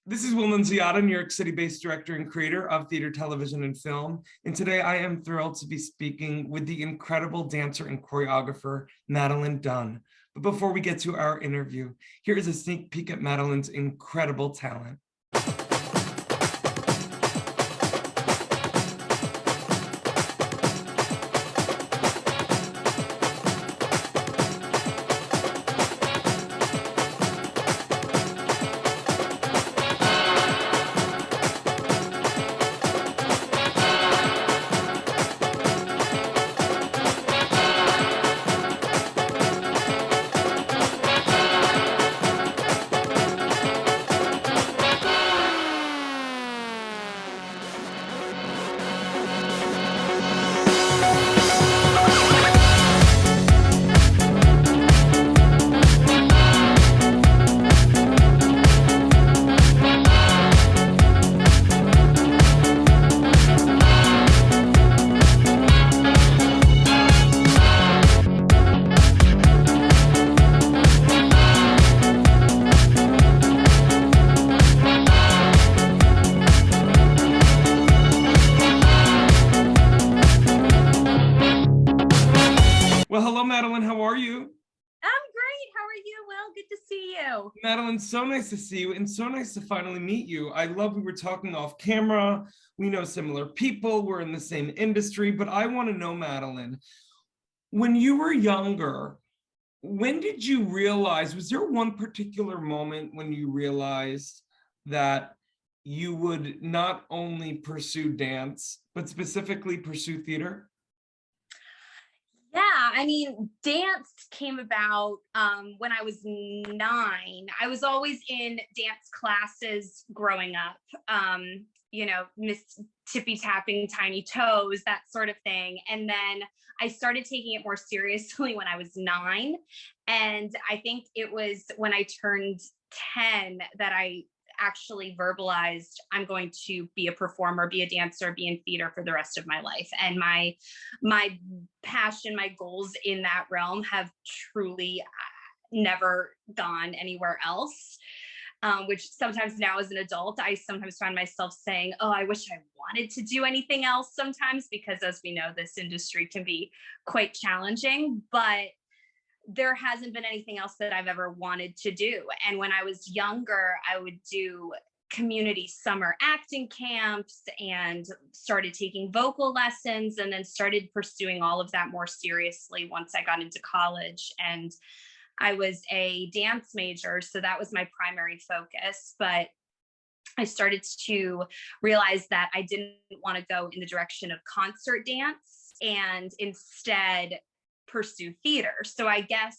This is Will Nunziata, New York City-based director and creator of theater, television, and film. And today I am thrilled to be speaking with the incredible dancer and choreographer, Madeline Dunn. But before we get to our interview, here is a sneak peek at Madeline's incredible talent. Well, hello, Madeline. How are you? I'm great. How are you? Well, good to see you. Madeline, so nice to see you and so nice to finally meet you. I love we were talking off camera. We know similar people. We're in the same industry, but I want to know, Madeline, when you were younger, when did you realize, was there one particular moment when you realized that you would not only pursue dance, but specifically pursue theater? Yeah, I mean, dance came about when I was 9. I was always in dance classes growing up, Miss Tippy Tapping Tiny Toes, that sort of thing. And then I started taking it more seriously when I was 9. And I think it was when I turned 10 that I actually verbalized I'm going to be a performer, be a dancer, be in theater for the rest of my life. And my passion, my goals in that realm have truly never gone anywhere else. Which sometimes now as an adult, I sometimes find myself saying, oh, I wish I wanted to do anything else sometimes, because as we know, this industry can be quite challenging, but there hasn't been anything else that I've ever wanted to do. And when I was younger, I would do community summer acting camps and started taking vocal lessons, and then started pursuing all of that more seriously once I got into college. And I was a dance major, so that was my primary focus. But I started to realize that I didn't want to go in the direction of concert dance and instead pursue theater. So I guess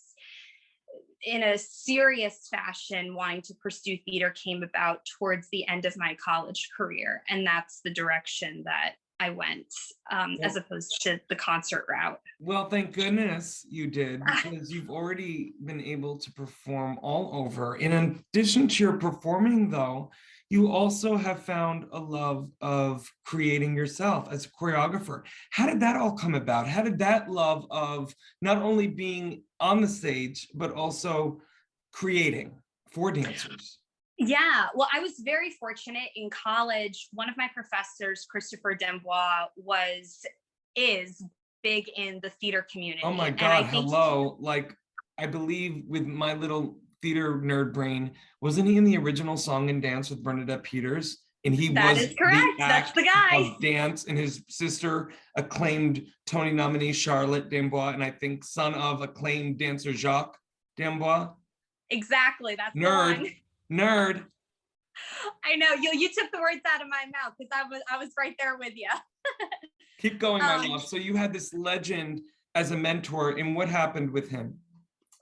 in a serious fashion, wanting to pursue theater came about towards the end of my college career. And that's the direction that I went, as opposed to the concert route. Well, thank goodness you did, because you've already been able to perform all over. In addition to your performing, though, you also have found a love of creating yourself as a choreographer. How did that all come about? How did that love of not only being on the stage, but also creating for dancers? Yeah, well, I was very fortunate in college. One of my professors, Christopher Dembois, is big in the theater community. Oh my God, hello. Like, I believe with my little theater nerd brain, wasn't he in the original Song and Dance with Bernadette Peters? And he That was is correct. the That's act the guy. of dance, and his sister, acclaimed Tony nominee Charlotte Dembois, and I think son of acclaimed dancer Jacques Dembois. Exactly, that's nerd. The one. Nerd. I know you took the words out of my mouth, because I was right there with you. Keep going, my love. So you had this legend as a mentor, and what happened with him?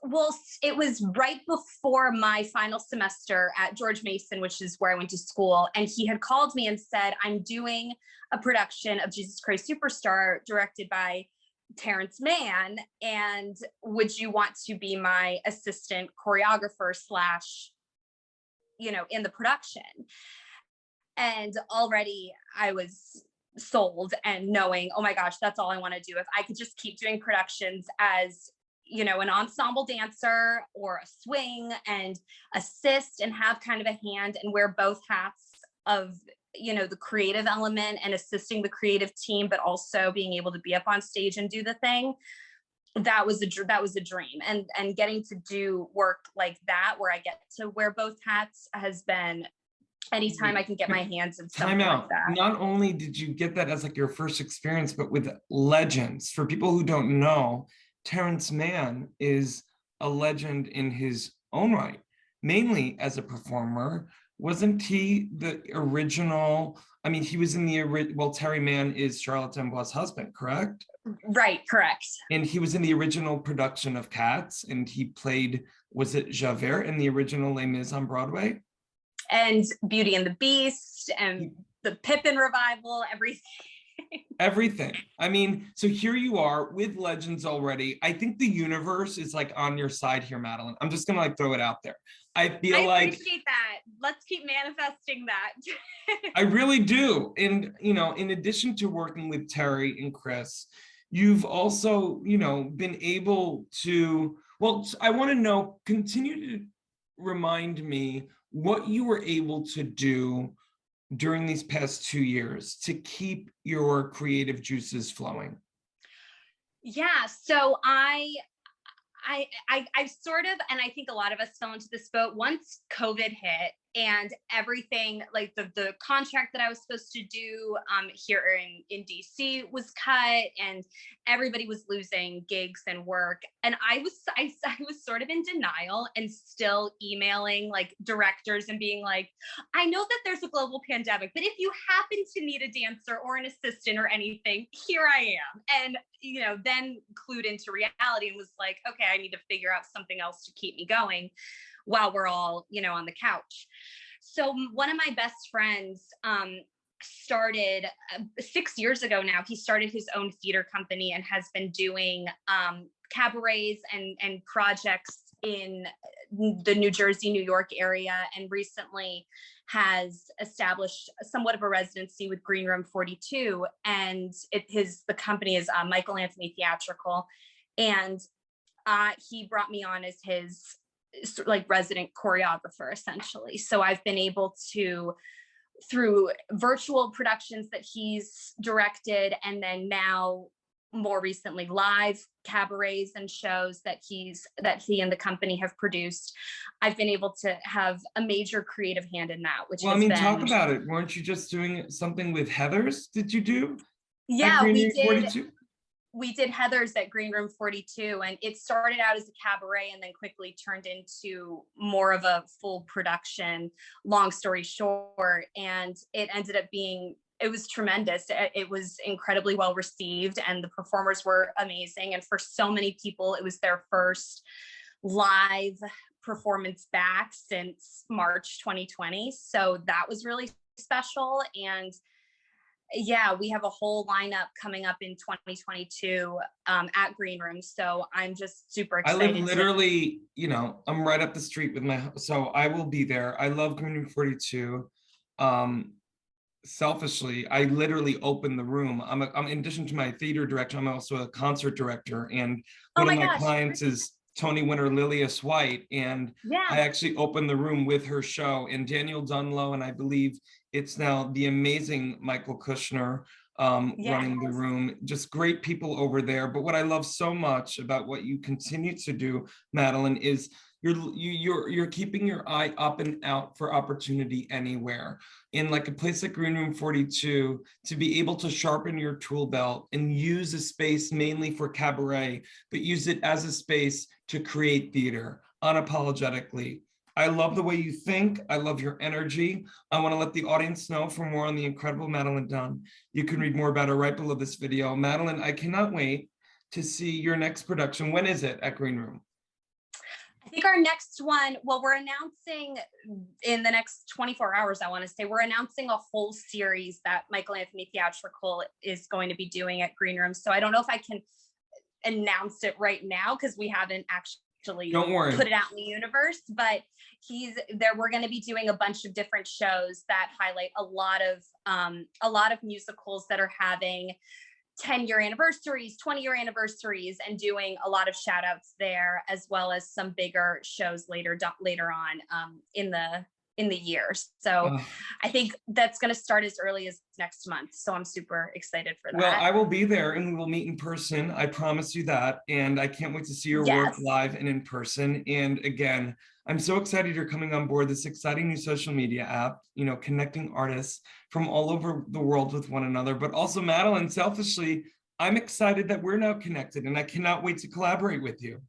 Well, it was right before my final semester at George Mason, which is where I went to school. And he had called me and said, I'm doing a production of Jesus Christ Superstar directed by Terrence Mann. And would you want to be my assistant choreographer slash, in the production? And already I was sold and knowing, oh my gosh, that's all I want to do. If I could just keep doing productions as you know, an ensemble dancer or a swing and assist and have kind of a hand and wear both hats of, you know, the creative element and assisting the creative team, but also being able to be up on stage and do the thing. That was a dream. And getting to do work like that, where I get to wear both hats, has been, anytime I can get my hands in something Time out. like that. Not only did you get that as like your first experience, but with legends. For people who don't know, Terrence Mann is a legend in his own right, mainly as a performer. Wasn't he the original? I mean, he was in the well, Terry Mann is Charlotte Tembois' husband, correct? Right, correct. And he was in the original production of Cats, and he played, was it Javert in the original Les Mis on Broadway? And Beauty and the Beast and the Pippin revival, everything. Everything. I mean, so here you are with legends already. I think the universe is like on your side here, Madeline. I'm just gonna like throw it out there. I appreciate that. Let's keep manifesting that. I really do. And, you know, in addition to working with Terry and Chris, you've also, you know, been able to, well, I want to know, continue to remind me what you were able to do during these past 2 years to keep your creative juices flowing. Yeah, so I sort of, and I think a lot of us fell into this boat once COVID hit and everything, like the contract that I was supposed to do here in DC was cut and everybody was losing gigs and work. And I was sort of in denial and still emailing like directors and being like, I know that there's a global pandemic, but if you happen to need a dancer or an assistant or anything, here I am. And, you know, then clued into reality and was like, okay, I need to figure out something else to keep me going while we're all, you know, on the couch. So one of my best friends started 6 years ago now. He started his own theater company and has been doing cabarets and projects in the New Jersey, New York area, and recently has established somewhat of a residency with Green Room 42. And the company is Michael Anthony Theatrical. And he brought me on as his like resident choreographer, essentially. So I've been able to, through virtual productions that he's directed, and then now more recently live cabarets and shows that he and the company have produced, I've been able to have a major creative hand in that, which, well, I mean, talk about it. Weren't you just doing something with Heather's? Did you do? Yeah, we did. 42? We did Heather's at Green Room 42, and it started out as a cabaret and then quickly turned into more of a full production, long story short. And it ended up being, it was tremendous. It was incredibly well received and the performers were amazing. And for so many people, it was their first live performance back since March 2020. So that was really special. And yeah, we have a whole lineup coming up in 2022 at Green Room. So I'm just super excited. I live literally, you know, I'm right up the street with so I will be there. I love Green Room 42. Selfishly, I literally open the room. I'm in addition to my theater director, I'm also a concert director. And one of my clients is Tony winner Lilias White. And yeah, I actually opened the room with her show, and Daniel Dunlow, and I believe it's now the amazing Michael Kushner running the room. Just great people over there. But what I love so much about what you continue to do, Madeline, is you're keeping your eye up and out for opportunity anywhere. In like a place like Green Room 42, to be able to sharpen your tool belt and use a space mainly for cabaret, but use it as a space to create theater unapologetically. I love the way you think. I love your energy. I want to let the audience know for more on the incredible Madeline Dunn. You can read more about her right below this video. Madeline, I cannot wait to see your next production. When is it at Green Room? I think our next one, well, we're announcing in the next 24 hours, I want to say, we're announcing a whole series that Michael Anthony Theatrical is going to be doing at Green Room. So I don't know if I can announce it right now because we haven't actually put it out in the universe, but he's there. We're going to be doing a bunch of different shows that highlight a lot of musicals that are having 10-year anniversaries, 20-year anniversaries, and doing a lot of shout outs there, as well as some bigger shows later on in the year. So Uh, I think that's going to start as early as next month. So I'm super excited for well, that. I will be there and we will meet in person. I promise you that. And I can't wait to see your work Yes. live and in person. And again, I'm so excited you're coming on board this exciting new social media app, you know, connecting artists from all over the world with one another. But also, Madeline, selfishly, I'm excited that we're now connected and I cannot wait to collaborate with you.